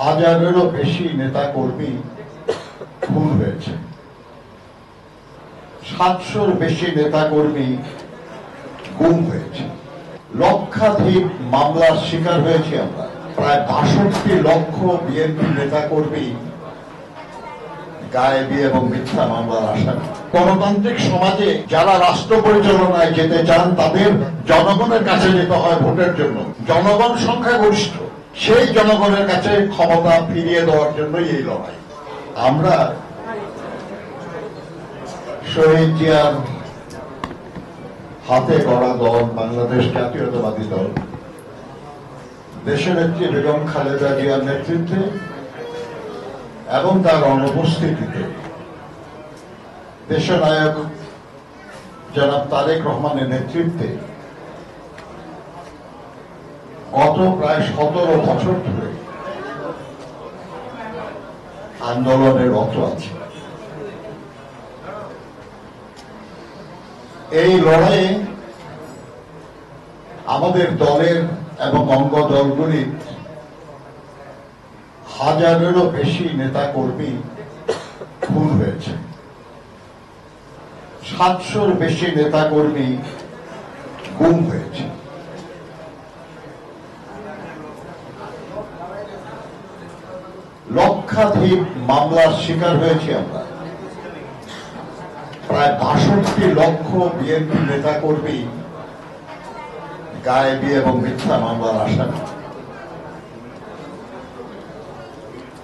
হাজারেরও বেশি নেতা কর্মী খুন হয়েছে, 700-র বেশি নেতা কর্মী গুম হয়েছে, লক্ষাধিক মামলার শিকার হয়েছি আমরা। প্রায় 62 লক্ষ বিএনপি নেতা কর্মী গায়েবী এবং মিথ্যা মামলার আসামি। গণতান্ত্রিক সমাজে যারা রাষ্ট্র পরিচালনায় যেতে চান তাদের জনগণের কাছে যেতে হয় ভোটের জন্য। জনগণ সংখ্যাগরিষ্ঠ, সেই জনগণের কাছে ক্ষমতা ফিরিয়ে দেওয়ার জন্যই এই লড়াই। আমরা শহীদ জিয়ার হাতে গড়া দল বাংলাদেশ জাতীয়তাবাদী দল দেশনেত্রী বেগম খালেদা জিয়ার নেতৃত্বে এবং তার অনুপস্থিতিতে দেশনায়ক জনাব তারেক রহমানের নেতৃত্বে গত প্রায় 17 বছর ধরে আন্দোলনের রত আছে। এই লড়াইয়ে আমাদের দলের এবং অঙ্গ দলগুলির হাজারেরও বেশি নেতা কর্মী খুন হয়েছে, 700-র বেশি নেতা কর্মী গুম হয়েছে। লক্ষাধিক মামলার শিকার হয়েছি আমরা। প্রায় 62 লক্ষ বিএনপি নেতা কর্মী গায়েবী এবং মিথ্যা মামলার আসামি।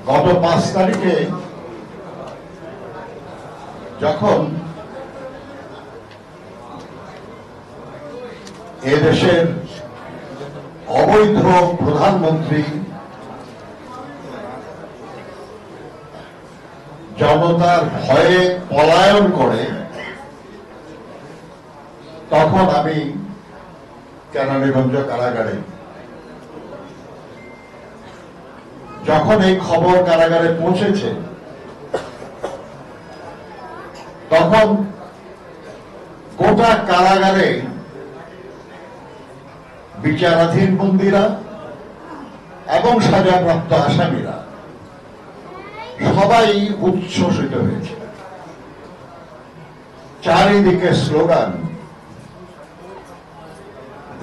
গত 5 তারিখে যখন এদেশের অবৈধ প্রধানমন্ত্রী জনতার ভয়ে পলায়ন করে, তখন আমি কেরানীগঞ্জ কারাগারে, যখন এই খবর কারাগারে পৌঁছেছে তখন গোটা কারাগারে বিচারাধীন বন্দীরা এবং সাজাপ্রাপ্ত আসামিরা সবাই উচ্ছ্বসিত হয়েছে। চারিদিকে স্লোগান,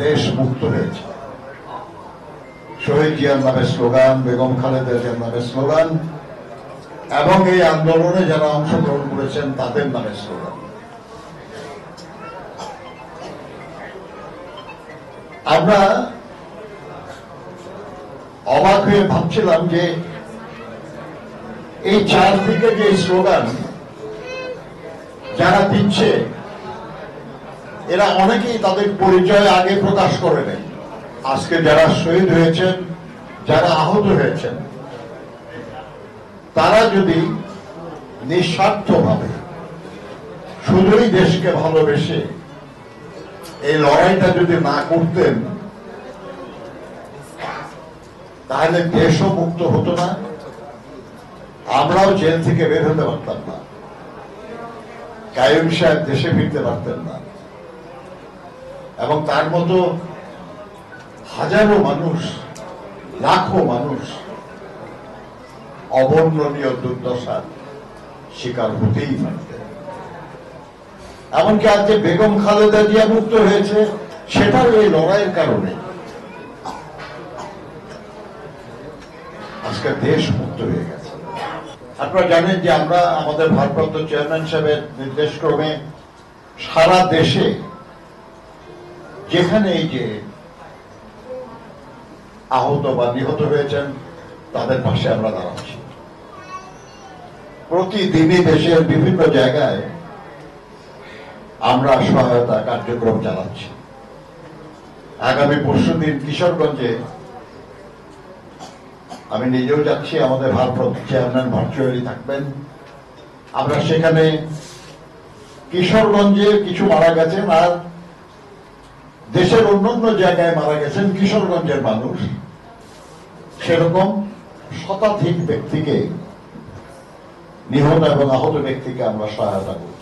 দেশ মুক্ত হয়েছে। শহীদ জিয়ার নামে স্লোগান, বেগম খালেদা জিয়ার নামে স্লোগান এবং এই আন্দোলনে যারা অংশগ্রহণ করেছেন তাদের নামে স্লোগান। আমরা অবাক হয়ে ভাবছিলাম যে এই চারদিকে যে স্লোগান যারা দিচ্ছে, এরা অনেকেই তাদের পরিচয় আগে প্রকাশ করে নেই। আজকে যারা শহীদ হয়েছেন, যারা আহত হয়েছেন, তারা যদি নিঃস্বার্থভাবে শুধুই দেশকে ভালোবেসে এই লড়াইটা যদি না করতেন, তাহলে দেশও মুক্ত হতো না, আমরাও জেল থেকে বের হতে পারতাম না, কাইয়ুম সাহেব দেশে ফিরতে পারতেন না, এবং তার মতো হাজারো মানুষ, লাখো মানুষ অবর্ণনীয় দুর্দশার শিকার হতেই পারতেন। এমনকি আজ যে বেগম খালেদা জিয়া মুক্ত হয়েছে, সেটাও এই লড়াইয়ের কারণে আজকে দেশ মুক্ত হয়ে গেছে। আপনারা জানেন যে আমরা আমাদের ভারপ্রাপ্ত চেয়ারম্যান সাহেবের নির্দেশক্রমে সারা দেশে যেখানে এই যে আহত বা নিহত হয়েছেন তাদের পাশে আমরা দাঁড়াচ্ছি। প্রতিদিনই দেশের বিভিন্ন জায়গায় আমরা সহায়তা কার্যক্রম চালাচ্ছি। আগামী পরশুদিন কিশোরগঞ্জে আমি নিজেও যাচ্ছি, আমাদের ভারপ্রাপ্ত চেয়ারম্যান ভার্চুয়ালি থাকবেন। আমরা সেখানে কিশোরগঞ্জে কিছু মারা গেছেন আর দেশের অন্যান্য জায়গায় মারা গেছেন কিশোরগঞ্জের মানুষ, সেরকম শতাধিক ব্যক্তিকে, নিহত এবং আহত ব্যক্তিকে আমরা সহায়তা করব।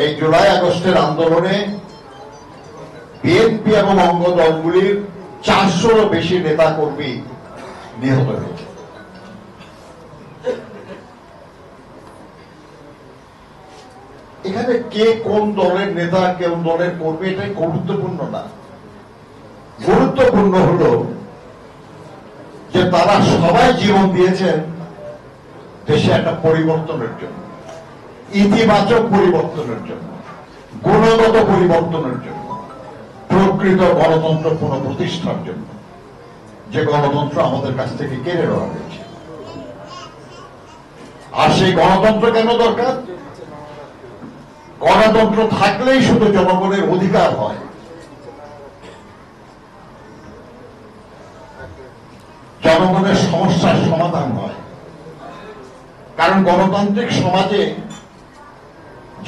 এই জুলাই আগস্টের আন্দোলনে বিএনপি এবং অঙ্গ দলগুলির 400-রও বেশি নেতা কর্মী নিহত হয়েছে। এখানে কে কোন দলের নেতা, কোন দলের কর্মী, এটাই গুরুত্বপূর্ণ না। গুরুত্বপূর্ণ হলো যে তারা সবাই জীবন দিয়েছেন দেশে একটা পরিবর্তনের জন্য, ইতিবাচক পরিবর্তনের জন্য, গুণগত পরিবর্তনের জন্য, প্রকৃত গণতন্ত্র পুনঃপ্রতিষ্ঠার জন্য, যে গণতন্ত্র আমাদের কাছ থেকে কেড়ে নেওয়া হয়েছে। আর সেই গণতন্ত্র কেন দরকার? গণতন্ত্র থাকলেই শুধু জনগণের অধিকার হয়, জনগণের সমস্যার সমাধান হয়। কারণ গণতান্ত্রিক সমাজে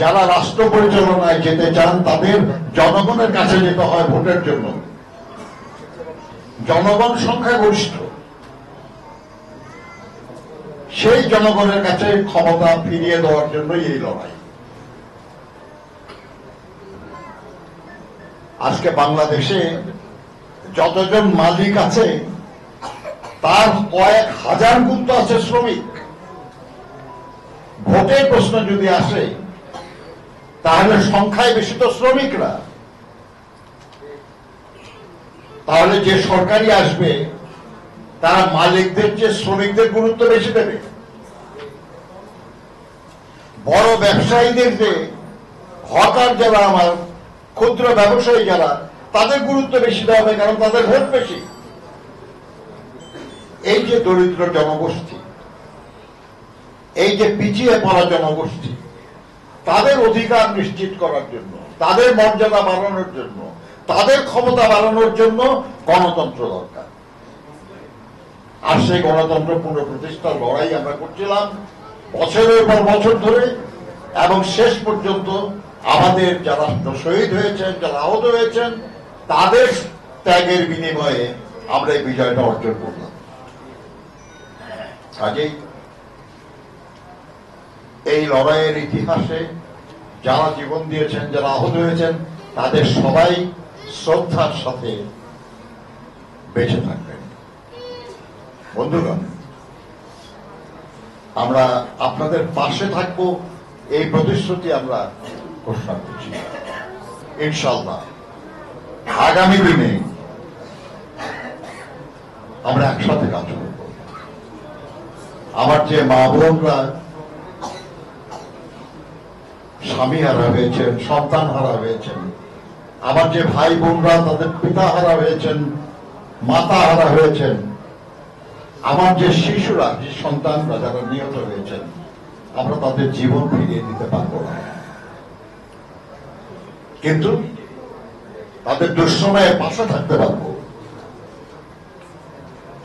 যারা রাষ্ট্র পরিচালনায় যেতে চান তাদের জনগণের কাছে যেতে হয় ভোটের জন্য। জনগণ সংখ্যাগরিষ্ঠ, সেই জনগণের কাছে ক্ষমতা ফিরিয়ে দেওয়ার জন্যই এই লড়াই। আজকে বাংলাদেশে যতজন মালিক আছে তার কয়েক হাজার গুণ তো আছে শ্রমিক। ভোটের প্রশ্ন যদি আসে তাহলে সংখ্যায় বেশি তো শ্রমিকরা। তাহলে যে সরকারি আসবে তারা মালিকদের চেয়ে শ্রমিকদের গুরুত্ব বেশি দেবে। বড় ব্যবসায়ীদের যে হকার যারা, আমার ক্ষুদ্র ব্যবসায়ী যারা, তাদের গুরুত্ব বেশি দেওয়া হবে, কারণ তাদের ভোট বেশি। এই যে দরিদ্র জনগোষ্ঠী, এই যে পিছিয়ে পড়া জনগোষ্ঠী, তাদের অধিকার নিশ্চিত করার জন্য, তাদের মর্যাদা বাড়ানোর জন্য, তাদের ক্ষমতা বাড়ানোর জন্য গণতন্ত্র দরকার। আর সেই গণতন্ত্র পুনঃপ্রতিষ্ঠার লড়াই আমরা করছিলাম বছরের পর বছর ধরে, এবং শেষ পর্যন্ত আমাদের যারা শহীদ হয়েছেন, যারা আহত হয়েছেন, তাদের ত্যাগের বিনিময়ে আমরা এই বিজয়টা অর্জন করলাম। কাজেই এই লড়াইয়ের ইতিহাসে যারা জীবন দিয়েছেন, যারা আহত হয়েছেন, তাদের সবাই শ্রদ্ধার সাথে বেঁচে থাকবেন। বন্ধুগণ, আমরা আপনাদের পাশে থাকব, এই প্রতিশ্রুতি আমরা ঘোষণা করছি। ইনশাআল্লাহ আগামী দিনে আমরা একসাথে কাজ করব। আমার যে মা বোনরা স্বামী হারা হয়েছেন, সন্তান হারা হয়েছেন, আমার যে ভাই বোনরা তাদের পিতা হারা হয়েছেন, মাতা হারা হয়েছেন, আমার যে শিশুরা, যে সন্তানরা যারা নিহত হয়েছেন, আমরা তাদের জীবন ফিরিয়ে দিতে পারবো না, কিন্তু তাদের দুঃসময়ে পাশে থাকতে পারবো।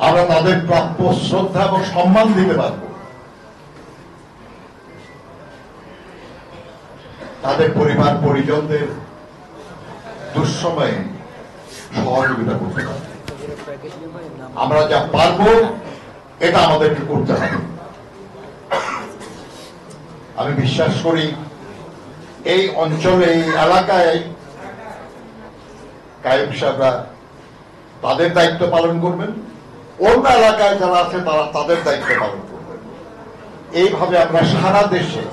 আমরা তাদের প্রাপ্য শ্রদ্ধা এবং সম্মান দিতে পারব, তাদের পরিবার পরিজনদের দুঃসময়ে সহযোগিতা করতে পারব। আমরা যা পারবো এটা আমাদেরকে করতে হবে। আমি বিশ্বাস করি এই অঞ্চলে, এই এলাকায় কায়েম সাহেবরা তাদের দায়িত্ব পালন করবেন, অন্য এলাকায় যারা আছে তারা তাদের দায়িত্ব পালন করবেন। এইভাবে আমরা সারা দেশে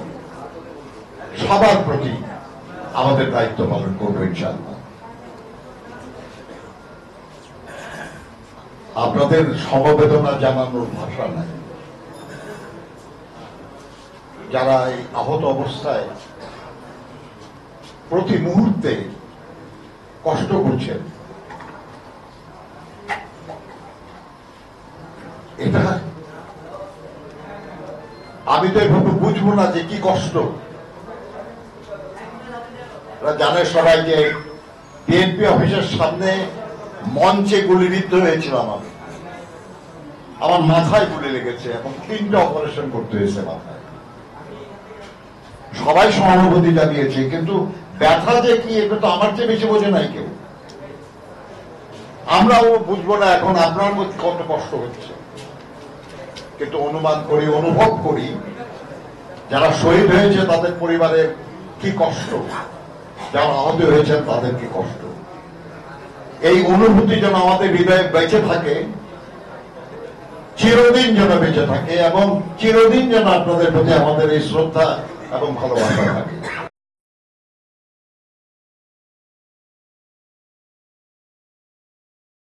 সবার প্রতি আমাদের দায়িত্ব পালন করবো ইনশাআল্লাহ। আপনাদের সমবেদনা জানানোর ভাষা নাই। যারা এই আহত অবস্থায় প্রতি মুহূর্তে কষ্ট করছেন, এটা আমি তো এভাবে বুঝবো না যে কি কষ্ট। জানে সবাই যে বিএনপি অফিসের সামনে মঞ্চে গুলিবিদ্ধ হয়েছিলাম আমি, আমার মাথায় গুলি লেগেছে এবং 3টা অপারেশন করতে হয়েছে মাথায়। সবাই সহানুভূতি জানিয়েছে, কিন্তু ব্যথা যে কি এটা তো আমার চেয়ে বেশি বোঝে নাই কেউ। আমরাও বুঝবো না এখন আপনার মধ্যে কত কষ্ট হচ্ছে, কিন্তু অনুমান করি, অনুভব করি যারা শহীদ হয়েছে তাদের পরিবারের কি কষ্ট, যারা আহত হয়েছেন তাদের কি কষ্ট। এই অনুভূতি যেন আমাদের হৃদয়ে বেঁচে থাকে, চিরদিন যেন বেঁচে থাকে এবং চিরদিন যেন আপনাদের প্রতি আমাদের এই শ্রদ্ধা এবং ভালোবাসা থাকে।